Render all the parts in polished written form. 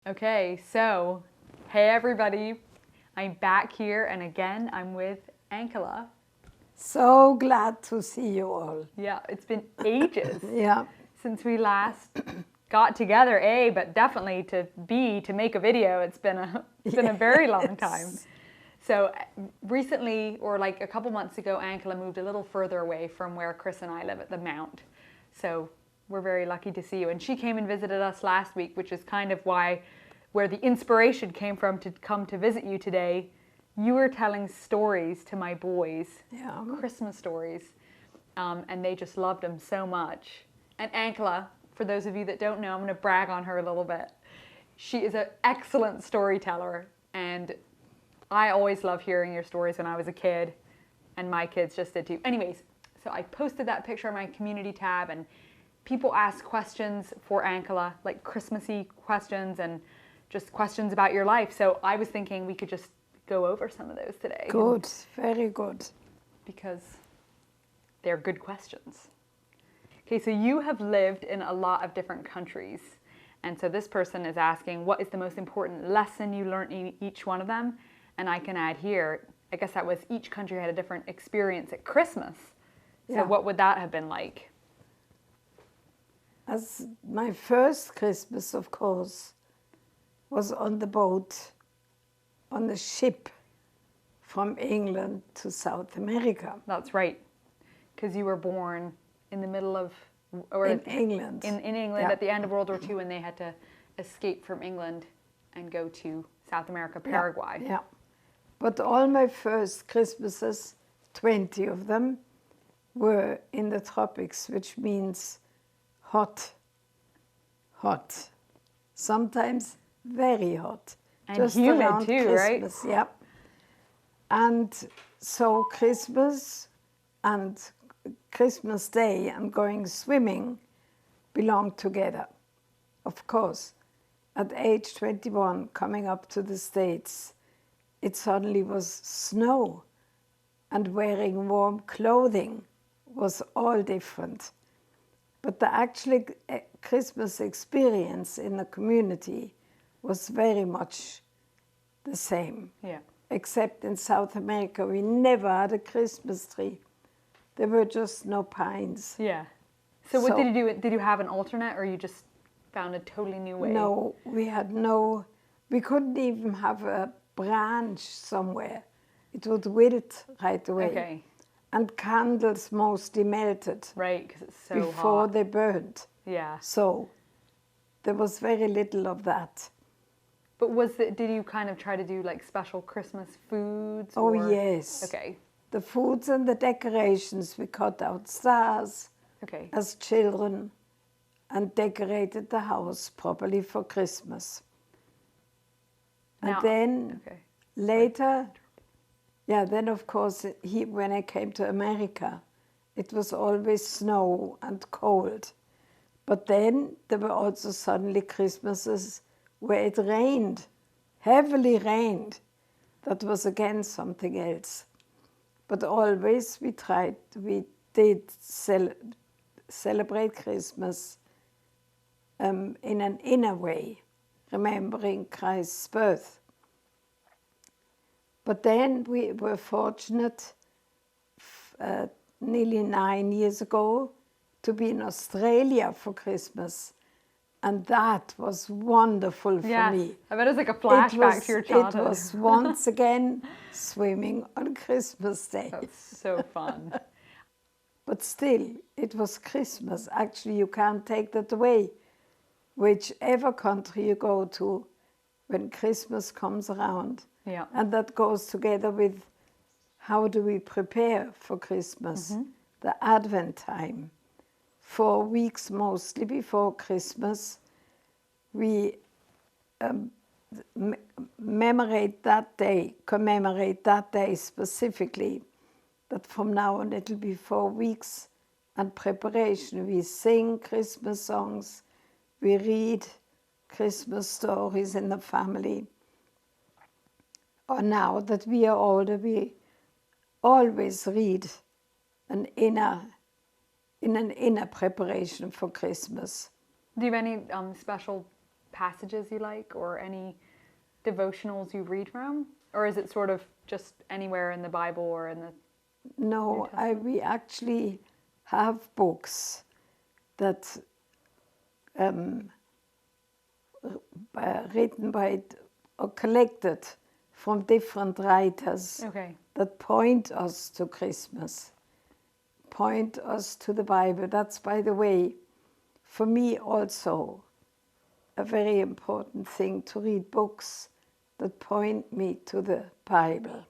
Okay, so hey everybody, I'm back here and again I'm with Ankela. So glad to see you all. Yeah, it's been ages Yeah. since we last got together, A, but definitely to B, to make a video. It's been a very long time. Yes. So recently, or like a couple months ago, Ankela moved a little further away from where Chris and I live at the Mount. So we're very lucky to see you. And she came and visited us last week, which is kind of where the inspiration came from to come to visit you today. You were telling stories to my boys, Yeah. Christmas stories, and they just loved them so much. And Ankela, for those of you that don't know, I'm going to brag on her a little bit. She is an excellent storyteller, and I always love hearing your stories when I was a kid, and my kids just did too. Anyways, so I posted that picture on my community tab, and people ask questions for Ankela, like Christmassy questions and just questions about your life. So I was thinking we could just go over some of those today. Good. Very good. Because they're good questions. Okay, so you have lived in a lot of different countries. And so this person is asking, what is the most important lesson you learned in each one of them? And I can add here, I guess that was each country had a different experience at Christmas. So Yeah. what would that have been like? As my first Christmas, of course, was on the boat, on the ship from England to South America. That's right. Because you were born in the middle of... or In England. In England Yeah. at the end of World War II, when they had to escape from England and go to South America, Paraguay. Yeah. But all my first Christmases, 20 of them, were in the tropics, which means hot. Hot. Sometimes very hot. And just humid around too, right? Christmas, yeah. And so Christmas and Christmas Day and going swimming belong together. Of course, at age 21, coming up to the States, it suddenly was snow, and wearing warm clothing was all different. But the actual Christmas experience in the community was very much the same. Yeah. Except in South America, we never had a Christmas tree. There were just no pines. Yeah. So what So- did you do? Did you have an alternate, or you just found a totally new way? No, we couldn't even have a branch somewhere. It would wilt right away. Okay. And candles mostly melted Right, because it's so before hot. they burned. Yeah. So there was very little of that. But did you kind of try to do like special Christmas foods? Oh, or- yes. Okay. The foods and the decorations, we cut out stars Okay. as children and decorated the house properly for Christmas. And Now- then Okay. later, then of course, when I came to America, it was always snow and cold. But then there were also suddenly Christmases where it rained, heavily rained. That was again something else. But always we did celebrate Christmas in an inner way, remembering Christ's birth. But then we were fortunate nearly 9 years ago to be in Australia for Christmas. And that was wonderful for Yes. me. I bet it was like a flashback to your childhood. It was once again swimming on Christmas Day. That's so fun. But still, it was Christmas. Actually, you can't take that away. Whichever country you go to, when Christmas comes around. Yeah. And that goes together with how do we prepare for Christmas, the Advent time. 4 weeks mostly before Christmas, we commemorate that day specifically, that from now on it'll be 4 weeks and preparation. We sing Christmas songs, we read Christmas stories in the family. Or now that we are older, we always read in an inner preparation for Christmas. Do you have any special passages you like or any devotionals you read from? Or is it sort of just anywhere in the Bible or in the No, we actually have books that written by or collected from different writers Okay. that point us to Christmas, point us to the Bible. That's, by the way, for me also a very important thing, to read books that point me to the Bible.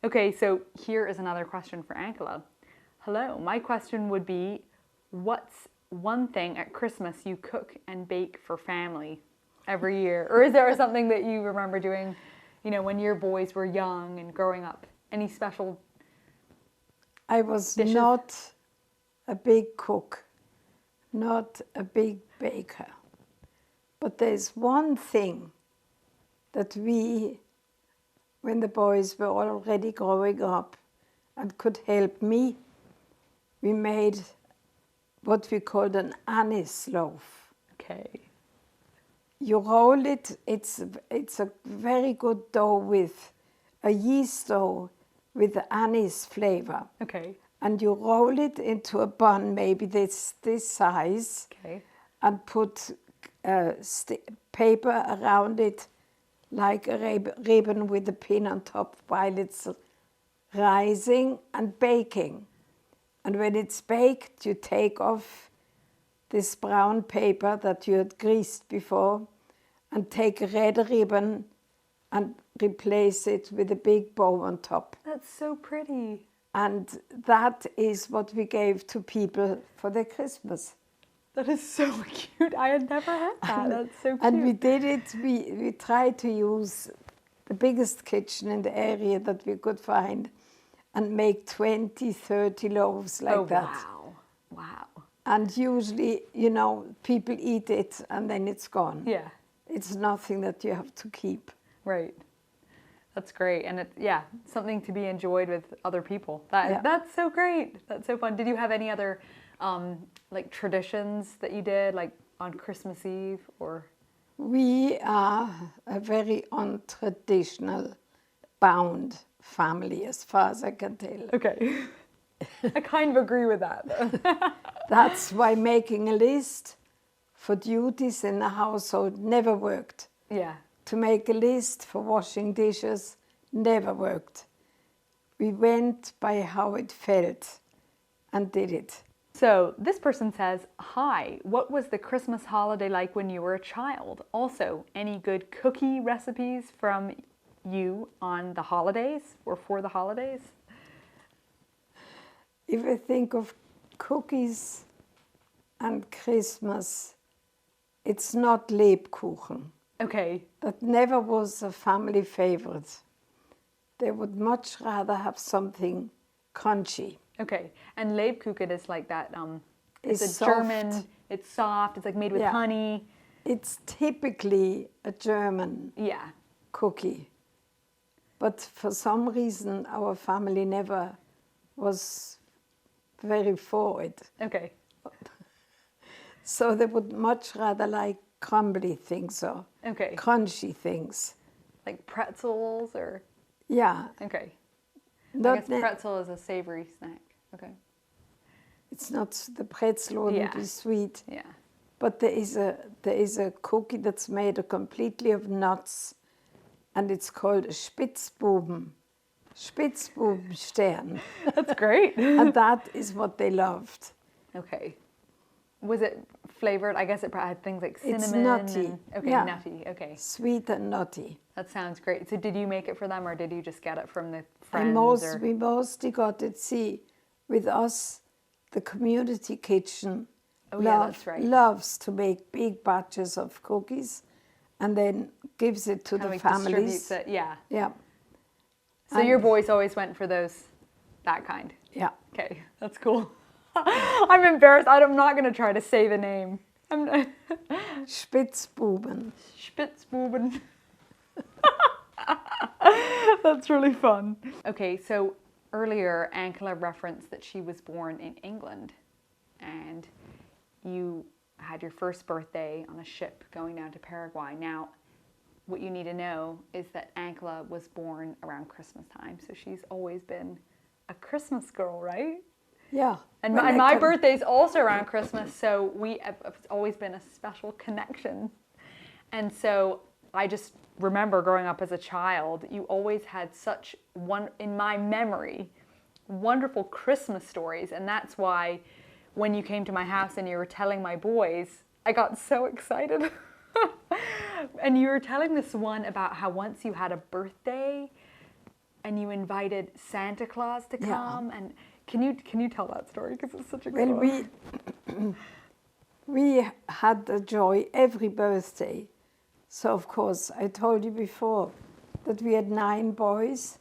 Okay, so here is another question for Ankela. Hello, my question would be, what's one thing at Christmas you cook and bake for family every year? Or is there something that you remember doing, you know, when your boys were young and growing up? Any special I was dishes? not a big cook, not a big baker. But there's one thing that we, when the boys were already growing up and could help me, we made what we called an anise loaf. Okay. You roll it, it's a very good dough with a yeast dough with the anise flavor. Okay. And you roll it into a bun, maybe this size, Okay. and put paper around it like a ribbon with a pin on top while it's rising and baking. And when it's baked, you take off this brown paper that you had greased before and take a red ribbon and replace it with a big bow on top. That's so pretty. And that is what we gave to people for their Christmas. That is so cute. I had never heard that. That's so cute. And we did it, we tried to use the biggest kitchen in the area that we could find and make 20, 30 loaves like that. Wow. Wow. And usually, you know, people eat it and then it's gone. Yeah. It's nothing that you have to keep. Right. That's great. And something to be enjoyed with other people. Yeah. That's so great. That's so fun. Did you have any other like traditions that you did, like on Christmas Eve or? We are a very untraditional bound family as far as I can tell. Okay. I kind of agree with that, though. That's why making a list for duties in the household never worked. Yeah. To make a list for washing dishes never worked. We went by how it felt and did it. So this person says, hi, what was the Christmas holiday like when you were a child? Also, any good cookie recipes from you on the holidays or for the holidays? If I think of cookies and Christmas, it's not Lebkuchen. Okay. That never was a family favorite. They would much rather have something crunchy. Okay. And Lebkuchen is like that, it's It's a German, soft. it's soft, it's like made with Yeah. honey. It's typically a German Yeah. cookie. But for some reason, our family never was very for it. Okay. So they would much rather like crumbly things or Okay. crunchy things. Like pretzels or, Yeah. okay. I Not guess ne- pretzel is a savory snack. Okay. It's not, the pretzel wouldn't Yeah. be sweet. Yeah. But there is a cookie that's made completely of nuts, and it's called a Spitzbuben. Spitzbubenstern. That's great. And that is what they loved. Okay. Was it flavored? I guess it probably had things like cinnamon. It's nutty. Okay, Yeah. nutty. Okay. Sweet and nutty. That sounds great. So did you make it for them or did you just get it from the friends? We mostly got it. See, with us, the community kitchen Oh, yeah, that's right. loves to make big batches of cookies and then gives it to Kind of the like families. distributes it. Yeah. Yeah, So your boys always went for that kind. yeah. Okay, that's cool. I'm embarrassed. I'm not going to try to say the name. Spitzbuben. Spitzbuben. That's really fun. Okay, so earlier Ankela referenced that she was born in England and you had your first birthday on a ship going down to Paraguay. Now, what you need to know is that Ankela was born around Christmas time, so she's always been a Christmas girl, right? Yeah. And Well, my birthday's also around Christmas, so it's always been a special connection. And so I just remember growing up as a child, you always had such in my memory, wonderful Christmas stories. And that's why when you came to my house and you were telling my boys, I got so excited. And you were telling this one about how once you had a birthday and you invited Santa Claus to come. Yeah. And can you tell that story, because it's such a good one. We had the joy every birthday. So of course, I told you before that we had 9 boys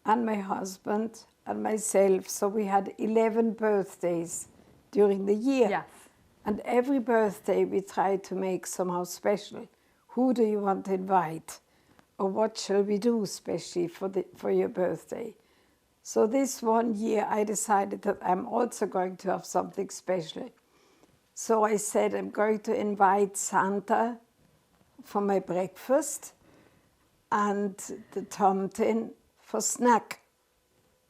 and my husband and myself. So we had 11 birthdays during the year. Yes. And every birthday we tried to make somehow special. Who do you want to invite? Or what shall we do especially for your birthday? So this one year I decided that I'm also going to have something special. So I said I'm going to invite Santa for my breakfast and the tomten for snack.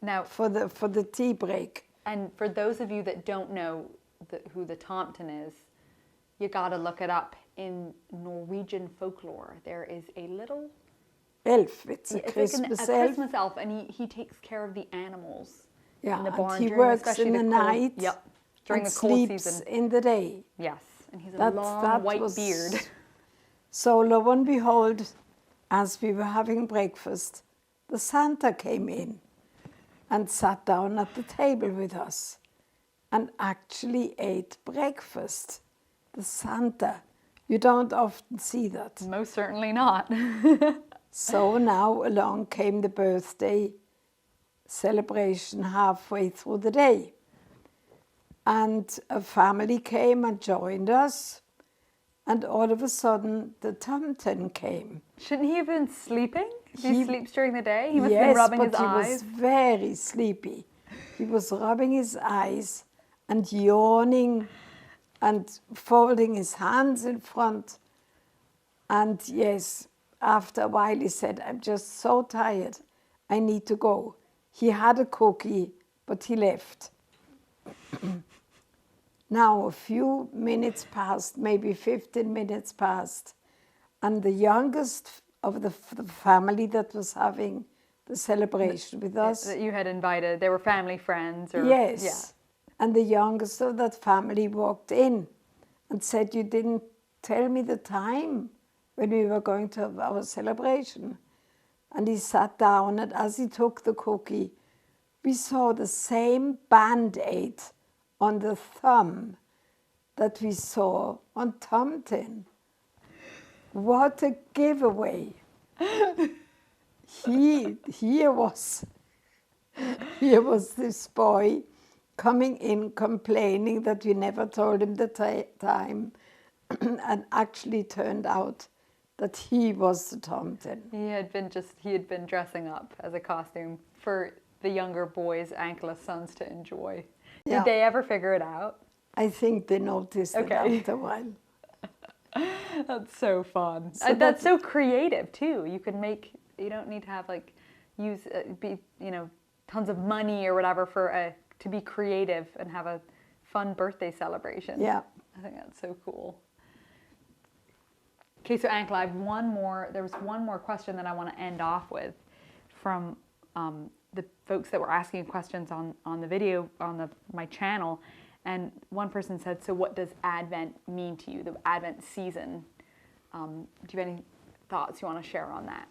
Now, for the tea break. And for those of you that don't know who the tomten is, you got to look it up. In Norwegian folklore, there is a little elf. It's a Christmas elf. A Christmas elf, and he takes care of the animals in the barn. And he works in the night. Yep. During the cold sleeps season. In the day. Yes, and he's a long white beard. So lo and behold, as we were having breakfast, the Santa came in and sat down at the table with us and actually ate breakfast. The Santa. You don't often see that. Most certainly not. So now along came the birthday celebration halfway through the day. And a family came and joined us. And all of a sudden, the tomten came. Shouldn't he have been sleeping? He sleeps during the day? He must have been rubbing his eyes. Yes, but he was very sleepy. He was rubbing his eyes and yawning and folding his hands in front. And yes, after a while he said, I'm just so tired. I need to go. He had a cookie, but he left. Now a few minutes passed, maybe 15 minutes passed, and the youngest of the family that was having the celebration with us. That you had invited, they were family friends? Or, yes. Yeah. And the youngest of that family walked in and said, you didn't tell me the time when we were going to have our celebration. And he sat down, and as he took the cookie, we saw the same Band-Aid on the thumb that we saw on tomten. What a giveaway. Here was this boy coming in complaining that we never told him the time, and actually turned out that he was the tomten. He had been dressing up as a costume for the younger boys, Ankela's sons, to enjoy. Did they ever figure it out? I think they noticed it after a while. That's so fun. That's so creative too. You don't need to have tons of money or whatever to be creative and have a fun birthday celebration. Yeah. I think that's so cool. Okay, so Ankela, there was one more question that I want to end off with from the folks that were asking questions on the video on my channel. And one person said, so what does Advent mean to you, the Advent season? Do you have any thoughts you want to share on that?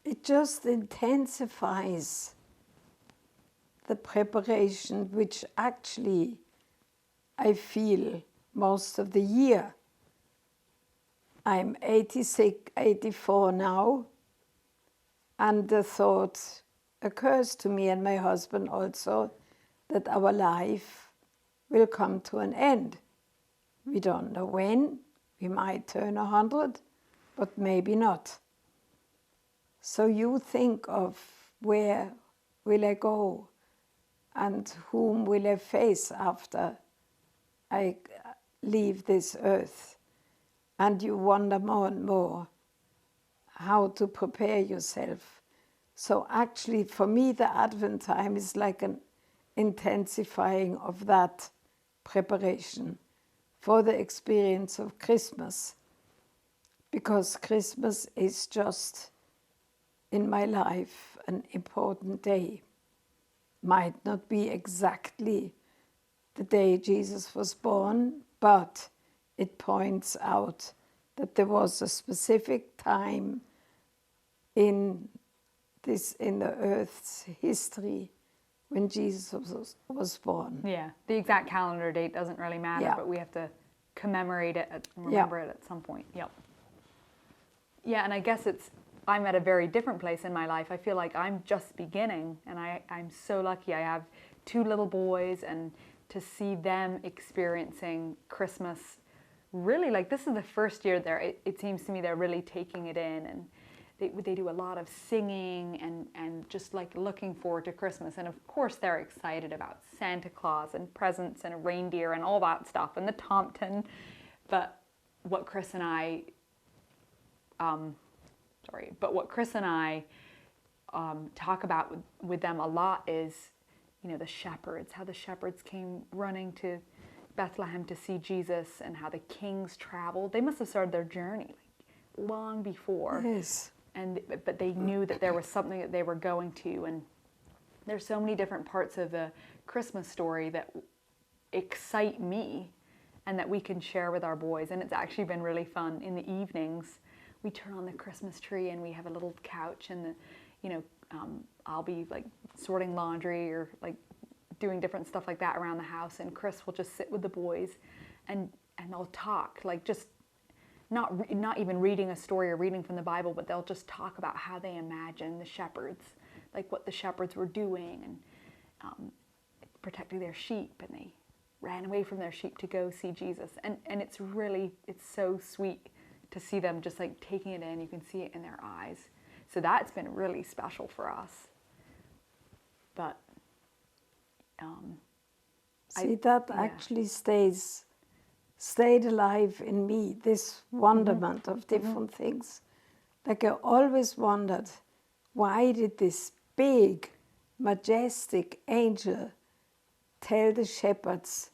It just intensifies the preparation, which actually I feel most of the year. I'm 86, 84 now, and the thought occurs to me and my husband also that our life will come to an end. We don't know when. We might turn 100, but maybe not. So you think of where will I go and whom will I face after I leave this earth. And you wonder more and more how to prepare yourself. So actually, for me, the Advent time is like an intensifying of that preparation for the experience of Christmas. Because Christmas is just, in my life, an important day. Might not be exactly the day Jesus was born, but it points out that there was a specific time in the earth's history when Jesus was born. Yeah, the exact calendar date doesn't really matter, Yeah. but we have to commemorate it and remember it at some point. Yep. Yeah, and I guess I'm at a very different place in my life. I feel like I'm just beginning, and I'm so lucky. I have 2 little boys, and to see them experiencing Christmas, really, like, this is the first year it seems to me they're really taking it in, and they do a lot of singing and just like looking forward to Christmas. And of course they're excited about Santa Claus and presents and a reindeer and all that stuff and the Tomten. But what Chris and I talk about with them a lot is, the shepherds, how the shepherds came running to Bethlehem to see Jesus, and how the kings traveled. They must have started their journey long before. Yes. But they knew that there was something that they were going to. And there's so many different parts of the Christmas story that excite me and that we can share with our boys. And it's actually been really fun. In the evenings, we turn on the Christmas tree and we have a little couch, and I'll be like sorting laundry or like doing different stuff like that around the house, and Chris will just sit with the boys and they'll talk, like, just not even reading a story or reading from the Bible, but they'll just talk about how they imagine the shepherds, like what the shepherds were doing, and protecting their sheep, and they ran away from their sheep to go see Jesus. And it's so sweet to see them just like taking it in. You can see it in their eyes. So that's been really special for us. But actually stayed alive in me, this wonderment of different things. Like, I always wondered, why did this big, majestic angel tell the shepherds,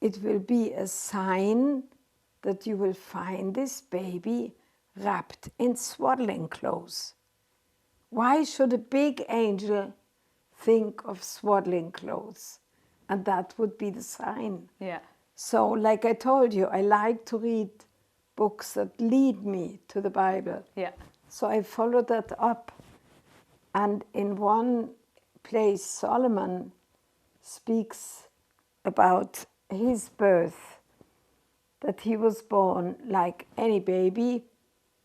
it will be a sign that you will find this baby wrapped in swaddling clothes? Why should a big angel think of swaddling clothes? And that would be the sign. yeah. So, like I told you, I like to read books that lead me to the Bible. Yeah. So I followed that up. And in one place, Solomon speaks about his birth, that he was born like any baby,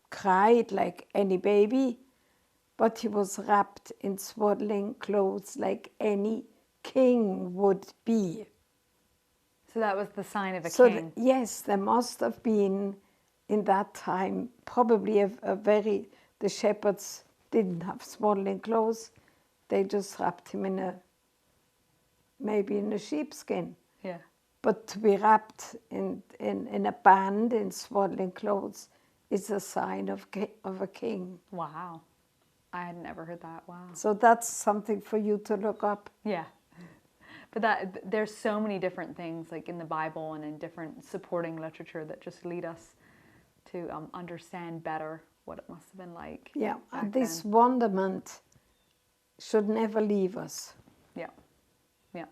cried like any baby, but he was wrapped in swaddling clothes like any king would be. So that was the sign of a So king. yes, there must have been in that time probably the shepherds didn't have swaddling clothes. They just wrapped him maybe in a sheepskin. Yeah. But to be wrapped in a band in swaddling clothes is a sign of a king. Wow. I had never heard that. Wow. So that's something for you to look up. Yeah. But there's so many different things, like in the Bible and in different supporting literature, that just lead us to understand better what it must have been like. Yeah, back and this then. wonderment should never leave us. Yeah. Yeah.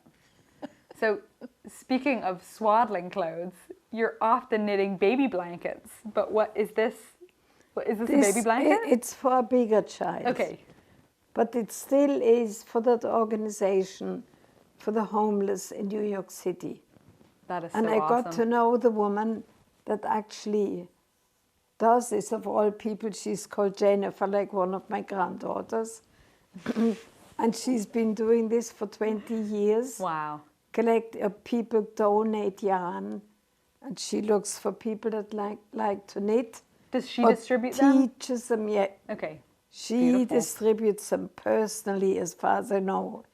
So speaking of swaddling clothes, you're often knitting baby blankets. But what is this? Is this a baby blanket? It's for a bigger child. Okay. But it still is for that organization for the homeless in New York City. That is so and I awesome. got to know the woman that actually does this. Of all people, she's called Jennifer, like one of my granddaughters. And she's been doing this for 20 years. Wow. People donate yarn, and she looks for people that like to knit. Does she distribute them? Teaches them, yeah. Okay. She Beautiful. distributes them personally, as far as I know,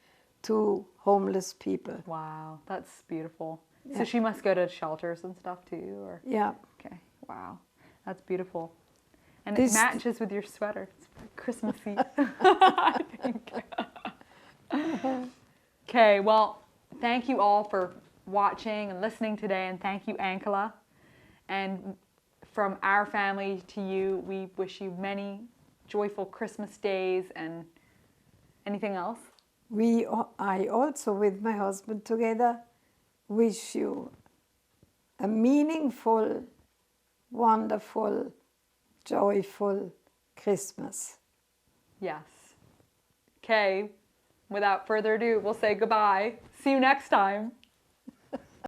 to homeless people. Wow, that's beautiful. So she must go to shelters and stuff too, or Yeah. okay, wow, that's beautiful, and This- it matches with your sweater. It's very Christmassy, I think. Okay, well, thank you all for watching and listening today, and thank you, Ankela. And from our family to you, we wish you many joyful Christmas days. And anything else? I also, with my husband together, wish you a meaningful, wonderful, joyful Christmas. Yes. Okay, without further ado, we'll say goodbye. See you next time.